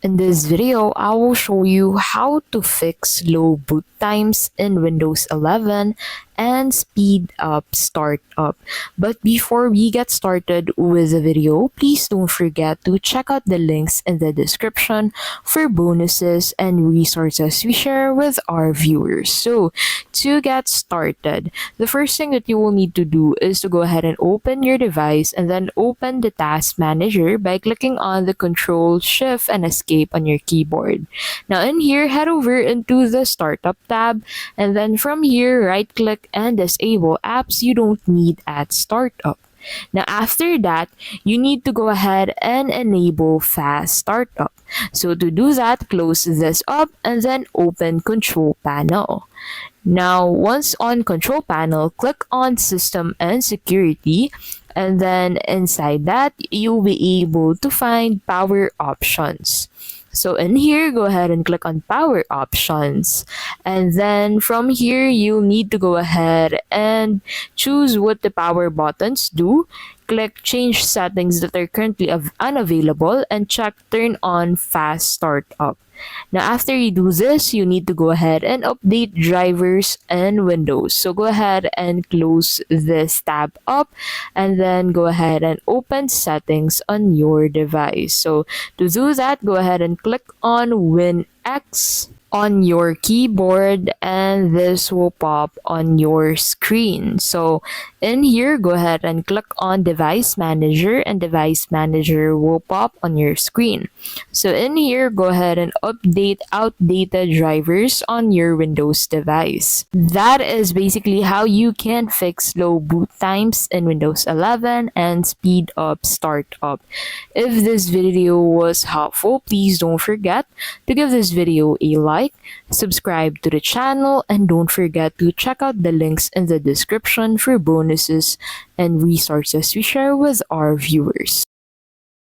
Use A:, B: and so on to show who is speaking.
A: In this video, I will show you how to fix slow boot times in Windows 11 and speed up startup. But before we get started with the video, please don't forget to check out the links in the description for bonuses and resources we share with our viewers. So, to get started, the first thing that you will need to do is to go ahead and open your device and then open the task manager by clicking on the Control, Shift, and Escape on your keyboard. Now in here, head over into the Startup tab, and then from here, right click and disable apps you don't need at startup. Now after that, you need to go ahead and enable fast startup. So to do that, close this up and then open Control Panel. Now, once on Control Panel, click on System and Security, and then inside that, you'll be able to find Power Options. So in here, go ahead and click on Power Options. And then from here, you'll need to go ahead and choose what the power buttons do. Click Change Settings that are currently unavailable and check Turn on Fast Startup. Now, after you do this, you need to go ahead and update drivers and Windows. So go ahead and close this tab up and then go ahead and open settings on your device. So to do that, go ahead and click on WinX on your keyboard and this will pop on your screen. So in here, go ahead and click on Device Manager and Device Manager will pop on your screen. So in here, go ahead and update outdated drivers on your Windows device. That is basically how you can fix slow boot times in Windows 11 and speed up startup. If this video was helpful, please don't forget to give this video a like, subscribe to the channel, and don't forget to check out the links in the description for bonuses and resources we share with our viewers.